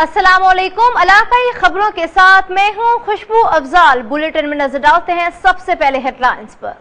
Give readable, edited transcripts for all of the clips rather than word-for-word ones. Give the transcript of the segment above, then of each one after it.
अस्सलाम वालेकुम। इलाकाई खबरों के साथ मैं हूं खुशबू अफजाल। बुलेटिन में नजर डालते हैं सबसे पहले हेडलाइंस पर।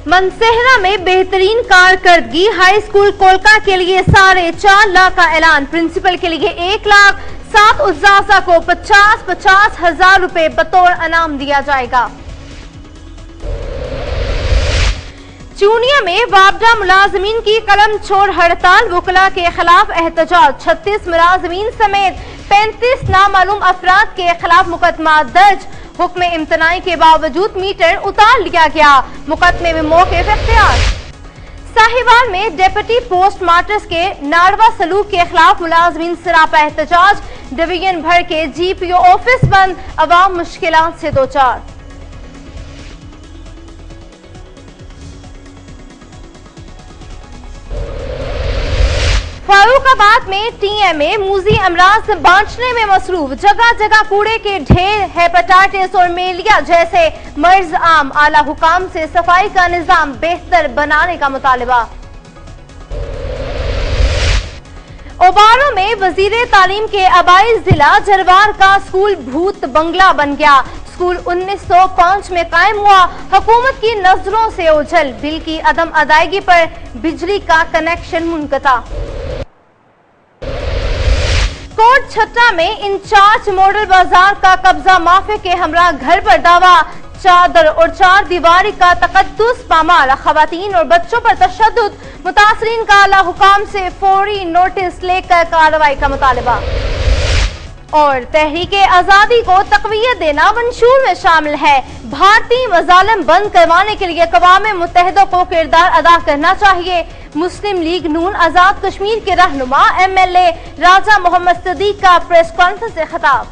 मनसेहरा में बेहतरीन कारकर्दगी, हाई स्कूल कोलका के लिए 4.5 लाख का ऐलान। प्रिंसिपल के लिए 1 लाख, 7 उस्ताज़ा को 50-50 हजार रुपए बतौर इनाम दिया जाएगा। चूनिया में वापडा मुलाजमीन की कलम छोड़ हड़ताल, वकला के खिलाफ एहतजाज। 36 मुलाजमीन समेत 35 नामालूम अफराद के खिलाफ मुकदमा दर्ज। हुक्म इम्तनाई के बावजूद मीटर उतार लिया गया, मुकदमे में मौक़िफ़ इख्तियार। साहिवाल में डेप्यूटी पोस्ट मास्टर्स के नारवा सलूक के खिलाफ मुलाजमीन सरापा एहतजाज। डिवीजन भर के GPO ऑफिस बंद, अवाम मुश्किलात से दो चार। फारूकाबाद में TMA मूजी अमराज बांटने में मसरूफ, जगह जगह कूड़े के ढेर, हेपेटाइटिस और मेलिया जैसे मर्ज आम। आला हुकाम से सफाई का निजाम बेहतर बनाने का मुतालबा। ओबारो में वजीर तालीम के आबाई जिला जरवार का स्कूल भूत बंगला बन गया। स्कूल 1905 में कायम हुआ, हुकूमत की नजरों से ओझल। बिल की अदम अदायगी पर बिजली का कनेक्शन मुनक़ता। कोट छत्ता में इंचार्ज मॉडल बाजार का कब्जा, माफिया के हमरा घर पर दावा। चादर और 4 दीवारी का तकद्दुस पामाल, खवातीन और बच्चों पर तशद्दुद। मुतासरीन का आला हुकाम से फौरी नोटिस लेकर कार्रवाई का मुतालबा। और तहरीक आजादी को तक़वियत देना मंशूर में शामिल है। भारतीय मज़ालिम बंद करवाने के लिए अक़वाम मुत्तहिदा को किरदार अदा करना चाहिए। मुस्लिम लीग नून आजाद कश्मीर के रहनुमा MLA राजा मोहम्मद सदीक का प्रेस कॉन्फ्रेंस से खिताब।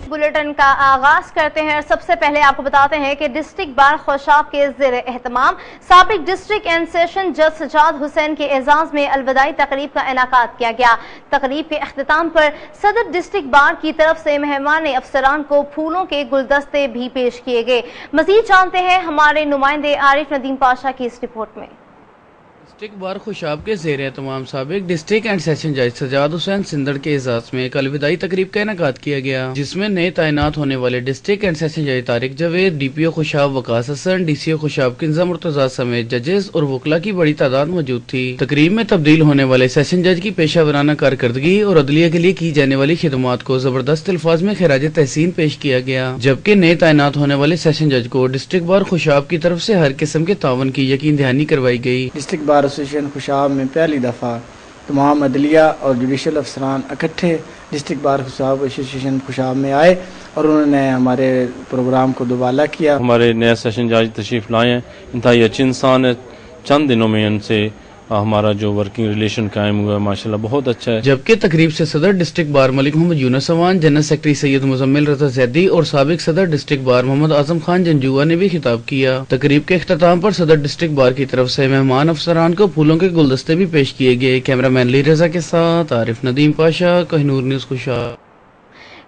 बुलेटिन का आगाज करते हैं और सबसे पहले आपको बताते हैं कि डिस्ट्रिक्ट बार खुशाब के ज़ेर एहतमाम साबिक डिस्ट्रिक्ट एंड सेशन जज सजाद हुसैन के एजाज में अलविदाई तकरीब का इनाकात किया गया। तकरीब के अख्तिताम पर सदर डिस्ट्रिक्ट बार की तरफ से मेहमान अफसरान को फूलों के गुलदस्ते भी पेश किए गए। मजीद जानते हैं हमारे नुमाइंदे आरिफ नदीम पाशा की इस रिपोर्ट में। डिस्ट्रिक्ट बार खुशाब के ज़ेर एहतमाम साबिक डिस्ट्रिक्ट एंड सेशन जज सजाद हुसैन सिंदड़ के एजाज में एक अलविदाई तकरीब का इनेकाद किया गया, जिसमें नए तैनात होने वाले डिस्ट्रिक्ट एंड सेशन जज तारिक जावेद, DPO खुशाब वकास हसन, DCO खुशाब किंजा मुर्तजा समेत जजेस और वकला की बड़ी तादाद मौजूद थी। तकरीब में तब्दील होने वाले सेशन जज की पेशा वराना कारकर्दगी और अदलिया के लिए की जाने वाली खिदमात को जबरदस्त अल्फाज में खिराज तहसीन पेश किया गया, जबकि नए तैनात होने वाले सेशन जज को डिस्ट्रिक्ट बार खुशाब की तरफ से हर किस्म के तावन की यकीन दहानी करवाई गई। डिस्ट्रिक्ट बार एसोसिएशन खुशाब में पहली दफ़ा तमाम अदलिया और जुडिशल अफसरान इकट्ठे district bar Khushab association Khushab में आए और उन्होंने हमारे प्रोग्राम को दुबाला किया। हमारे नया सेशन जज तशरीफ लाए हैं, इंतहाई अच्छे इंसान है। चंद दिनों में उनसे हमारा जो वर्किंग रिलेशन कायम हुआ माशाल्लाह बहुत अच्छा है। जबकि तकरीब से सदर district bar Malik Mohammad Younus Awan, general secretary Syed Muzammil Raza Zaidi और साबिक सदर डिस्ट्रिक्ट बार मोहम्मद आजम खान जंजुआ ने भी खिताब किया। तकरीब के इख्तिताम पर सदर डिस्ट्रिक्ट बार की तरफ से मेहमान अफसरान को फूलों के गुलदस्ते भी पेश किए गए। कैमरामैन ली रजा के साथ आरिफ नदीम पाशा, कोहिनूर न्यूज़ खुशाब।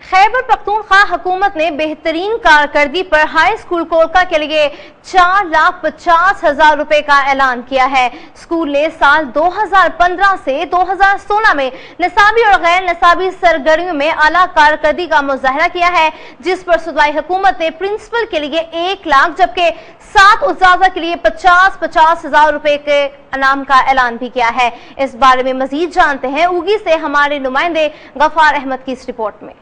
खैबर पख्तूनख्वा हुकूमत ने बेहतरीन कारकर्दगी पर हाई स्कूल कोलका के लिए 4,50,000 रुपए का ऐलान किया है। स्कूल ने साल 2015 से 2016 में निसाबी और गैर निसाबी सरगर्मियों में आला कारकर्दगी का मुजाहरा किया है, जिस पर सूबाई हुकूमत ने प्रिंसिपल के लिए 1 लाख जबकि 7 उस्ताज़ा के लिए 50-50 हजार रुपए के इनाम का ऐलान भी किया है। इस बारे में मजीद जानते हैं उगी से हमारे नुमाइंदे गफार अहमद की इस रिपोर्ट में।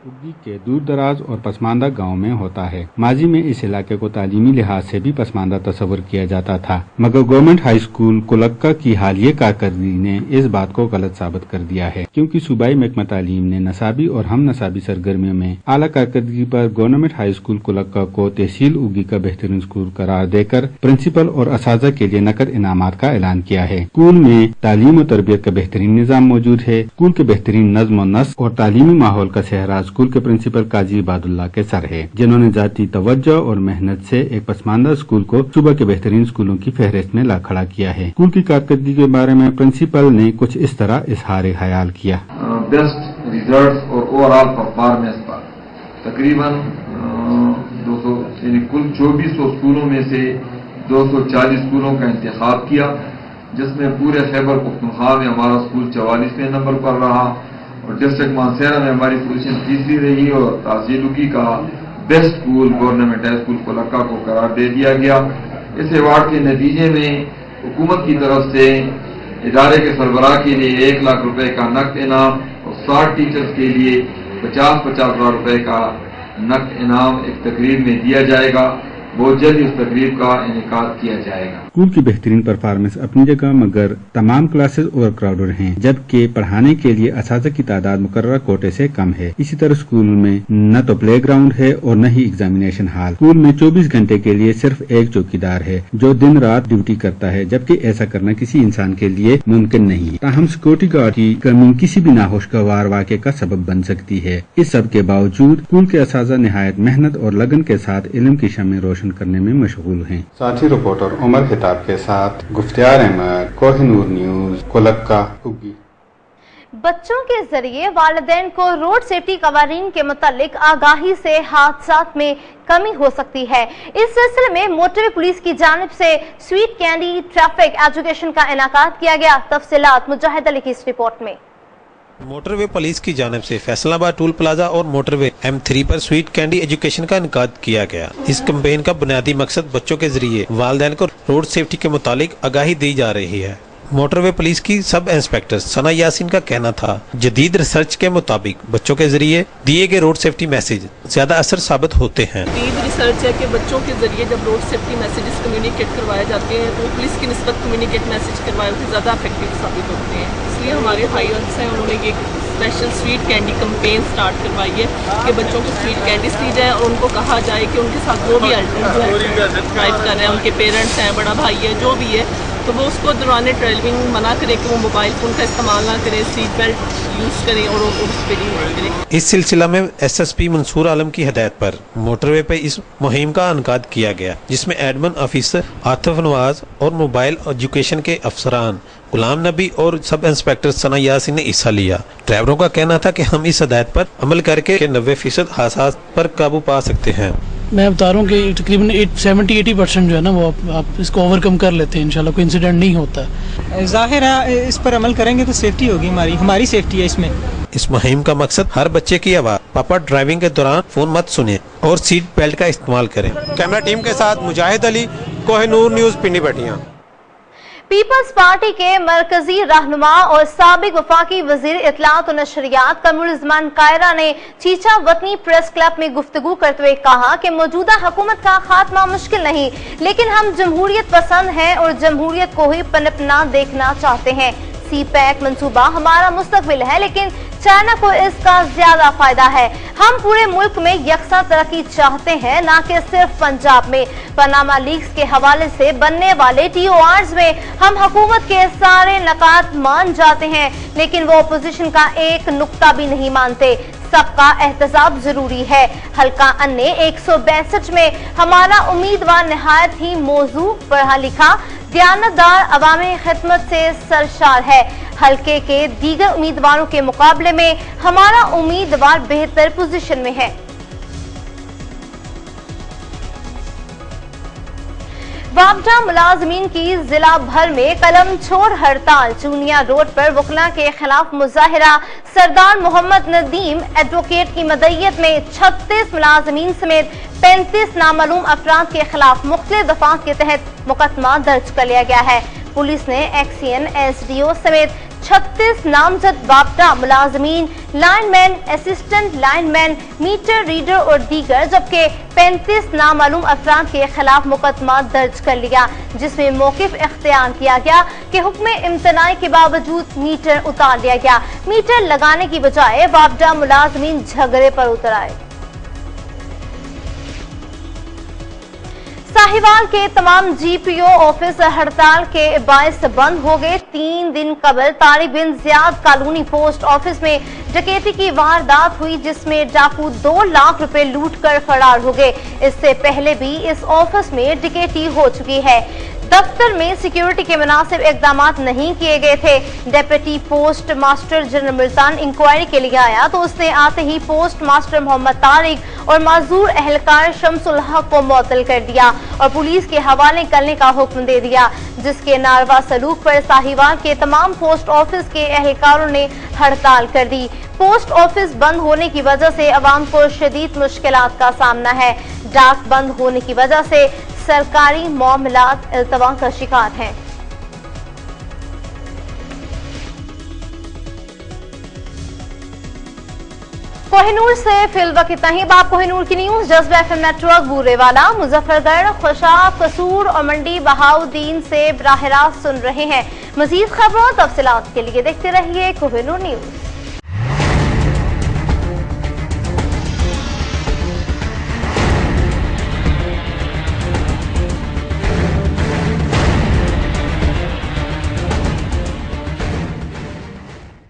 उगी के दूर दराज और पसमानदा गांव में होता है। माजी में इस इलाके को तालीमी लिहाज से भी पसमानदा तस्वर किया जाता था, मगर गवर्नमेंट हाई स्कूल कुलक्का की हालिया कारकर्दगी ने इस बात को गलत साबित कर दिया है, क्योंकि सूबाई महकमा तालीम ने नसाबी और हम नसाबी सरगर्मियों में आला कारकर्दगी पर गवर्नमेंट हाई स्कूल कुलक्का को तहसील उगी का बेहतरीन स्कूल करार देकर प्रिंसिपल और असातिज़ा के लिए नकद इनामात का ऐलान किया है। स्कूल में तालीम और तरबियत का बेहतरीन निजाम मौजूद है। स्कूल के बेहतरीन नज़्म और नस्क और तालीमी माहौल का सहराज स्कूल के प्रिंसिपल काजी इबादुल्लाह के सर है, जिन्होंने जाती तवज्जो और मेहनत से एक पसमानदा स्कूल को सूबा के बेहतरीन स्कूलों की फहरिस्त में ला खड़ा किया है। स्कूल की कारकर्दगी के बारे में प्रिंसिपल ने कुछ इस तरह इजहार ख्याल किया। बेस्ट रिजल्ट्स और ओवरऑल परफॉर्मेंस पर तकरीबन 200 यानी कुल 2400 स्कूलों में से 240 स्कूलों का इंतखाब किया, जिसमें पूरे खैबर पख्तूनख्वा में हमारा स्कूल 44वें नंबर पर रहा और डिस्ट्रिक्ट मानसेरा में हमारी पोजीशन तीसरी रही और तहसीलुकी का best school government high school Kolakka को करार दे दिया गया। इस अवार्ड के नतीजे में हुकूमत की तरफ से इदारे के सरबराह के लिए 1 लाख रुपए का नकद इनाम और 60 टीचर्स के लिए 50-50 हज़ार रुपए का नकद इनाम एक तकरीब में दिया जाएगा। बहुत जल्द इस तकरीब का इनेकाद किया जाएगा। स्कूल की बेहतरीन परफॉर्मेंस अपनी जगह, मगर तमाम क्लासेस ओवर क्राउडेड हैं, जबकि पढ़ाने के लिए असातिज़ा की तादाद मुकर्रर कोटे से कम है। इसी तरह स्कूल में न तो प्ले ग्राउंड है और न ही एग्जामिनेशन हॉल। स्कूल में 24 घंटे के लिए सिर्फ एक चौकीदार है जो दिन रात ड्यूटी करता है, जबकि ऐसा करना किसी इंसान के लिए मुमकिन नहीं है। ताहम सिक्योरिटी गार्ड की कमी किसी भी नाखुशगवार वाक़े का सबब बन सकती है। इस सब के बावजूद स्कूल के असातिज़ा निहायत मेहनत और लगन के साथ इल्म की शम्में रोशन करने में मशगूल हैं। साथी रिपोर्टर उमर खिताब के साथ गुफ्तियार अहमद, कोहिनूर न्यूज, कोलक्का, उगी। बच्चों के जरिए वालिदैन को रोड सेफ्टी कवानीन के मुतालिक आगाही से हादसात में कमी हो सकती है। इस सिलसिले में मोटरवे पुलिस की जानिब से स्वीट कैंडी ट्रैफिक एजुकेशन का इनाकाद किया गया। तफसीलात मुजाहिद अली की इस रिपोर्ट में। मोटरवे पुलिस की जानिब से फैसलाबाद टूल प्लाजा और मोटरवे M3 पर स्वीट कैंडी एजुकेशन का इनकाद किया गया। इस कैंपेन का बुनियादी मकसद बच्चों के जरिए वालिदैन को रोड सेफ्टी के मुतालिक आगाही दी जा रही है। मोटरवे पुलिस की सब इंस्पेक्टर सना यासीन का कहना था, जदीद रिसर्च के मुताबिक बच्चों के जरिए दिए गए रोड सेफ्टी मैसेज ज्यादा असर साबित होते हैं। जदीद रिसर्च है कि बच्चों के जरिए जब रोड सेफ्टी मैसेजेस कम्युनिकेट करवाए जाते हैं तो पुलिस की निस्बत कम्युनिकेट मैसेज करवाए हुए ज़्यादा इफेक्टिव साबित होते हैं। इसलिए हमारे हाईवर्स हैं, उन्होंने ये special sweet candy campaign start करवाई है कि बच्चों को स्वीट कैंडीज दी जाए और उनको कहा जाए कि उनके साथ जो भी ड्राइव कर रहे हैं, उनके पेरेंट्स हैं, बड़ा भाई है, जो भी है, तो वो उसको दौरान ड्राइविंग मना करें कि वो मोबाइल फ़ोन का इस्तेमाल ना करें, सीट बेल्ट यूज़ करें और स्पीडिंग ना करें। इस सिलसिला में SSP मंसूर आलम की हिदायत पर मोटरवे पे इस मुहिम का इनकाद किया गया, जिसमें एडमिन ऑफिसर आतिफ नवाज और मोबाइल एजुकेशन के अफसरान गुलाम नबी और सब इंस्पेक्टर सना यासीन ने हिस्सा लिया। ड्राइवरों का कहना था कि हम इस हिदायत पर अमल करके 90% हादसात पर काबू पा सकते हैं। मैं बता रहा हूँ कि तकरीबन 70-80% जो है ना वो आप इसको ओवरकम कर लेते हैं। इंशाल्लाह कोई इंसिडेंट नहीं होता। जाहिर है इस पर अमल करेंगे तो सेफ्टी होगी, हमारी सेफ्टी है इसमें। इस मुहिम का मकसद हर बच्चे की आवाज़ पापा ड्राइविंग के दौरान फोन मत सुने और सीट बेल्ट का इस्तेमाल करें। कैमरा टीम के साथ मुजाहिद अली, कोहिनूर न्यूज, पिंडी बटियां। पीपल्स पार्टी के मरकजी रहनुमा और साबिक वफाकी वजीर इत्तलात और नशरियात कमरुज़्मान कायरा ने चीचा वतनी प्रेस क्लब में गुफ्तगू करते हुए कहा कि मौजूदा हुकूमत का खात्मा मुश्किल नहीं, लेकिन हम जमहूरियत पसंद हैं और जमहूरियत को ही पनपना देखना चाहते हैं। CPEC मंसूबा हमारा मुस्तकबिल है, लेकिन चाइना को इसका ज्यादा फायदा है। हम पूरे मुल्क में यकसा तरक्की चाहते हैं, न कि सिर्फ पंजाब में। पनामा लीक्स के हवाले से बनने वाले TORs में हम हुकूमत के सारे नकात मान जाते हैं, लेकिन वो अपोजिशन का एक नुक्ता भी नहीं मानते। सबका एहतसाब जरूरी है। हल्का अन्ने 162 में हमारा उम्मीदवार निहायत ही मौजू, पढ़ा लिखा, दयानतदार, अवामी खिदमत से सरशार है। हल्के के दीगर उम्मीदवारों के मुकाबले में हमारा उम्मीदवार बेहतर पोजीशन में है। वापडा मुलाजमीन की जिला भर में कलम छोड़ हड़ताल। चूनिया रोड पर वकला के खिलाफ मुजाहिरा। सरदार मोहम्मद नदीम एडवोकेट की मदईयत में 36 मुलाजमीन समेत 35 नामालूम अफराद के खिलाफ मुख्तलिफ दफात के तहत मुकदमा दर्ज कर लिया गया है। पुलिस ने एक्सीएन SDO समेत 36 नामजद वापडा मुलाजमीन, lineman, assistant lineman, meter reader और दीगर, जबकि 35 नामालूम अफराद के खिलाफ मुकदमा दर्ज कर लिया, जिसमें मौकिफ इख्तियार किया गया कि हुक्म इम्तनाई के बावजूद मीटर उतार लिया गया। मीटर लगाने की बजाय वापडा मुलाजमीन झगड़े पर उतर आए। साहिवाल के तमाम GPO ऑफिस हड़ताल के बायस बंद हो गए। 3 दिन कबल तारिक बिन जियाद कॉलोनी पोस्ट ऑफिस में डकैती की वारदात हुई, जिसमें डाकू 2 लाख रुपए लूट कर फरार हो गए। इससे पहले भी इस ऑफिस में डकैती हो चुकी है। दफ्तर में सिक्योरिटी के मुनासिब इकदाम नहीं किए गए थे। Deputy postmaster general Multan inquiry के लिए आया तो उसने आते ही पोस्ट मास्टर मोहम्मद तारिक और माजूर अहलकार शमसुल हक को मुअत्तल कर दिया और पुलिस के हवाले करने का हुक्म दे दिया, जिसके नारवा सलूक पर साहिवाल के तमाम पोस्ट ऑफिस के अहलकारों ने हड़ताल कर दी। पोस्ट ऑफिस बंद होने की वजह से अवाम को शदीद मुश्किलात का सामना है। डाक बंद होने की वजह से सरकारी मामलात इल्तवा का शिकार हैं। कोहिनूर से फिल वक्त इतना ही। बाप कोहिनूर की न्यूज जज्बा एफएम नेटवर्क बूरेवाला, मुजफ्फरगढ़, खुशाब, कसूर और मंडी बहाउद्दीन से बराह रास्त सुन रहे हैं। मजीद खबरों तफसीलात के लिए देखते रहिए कोहिनूर न्यूज।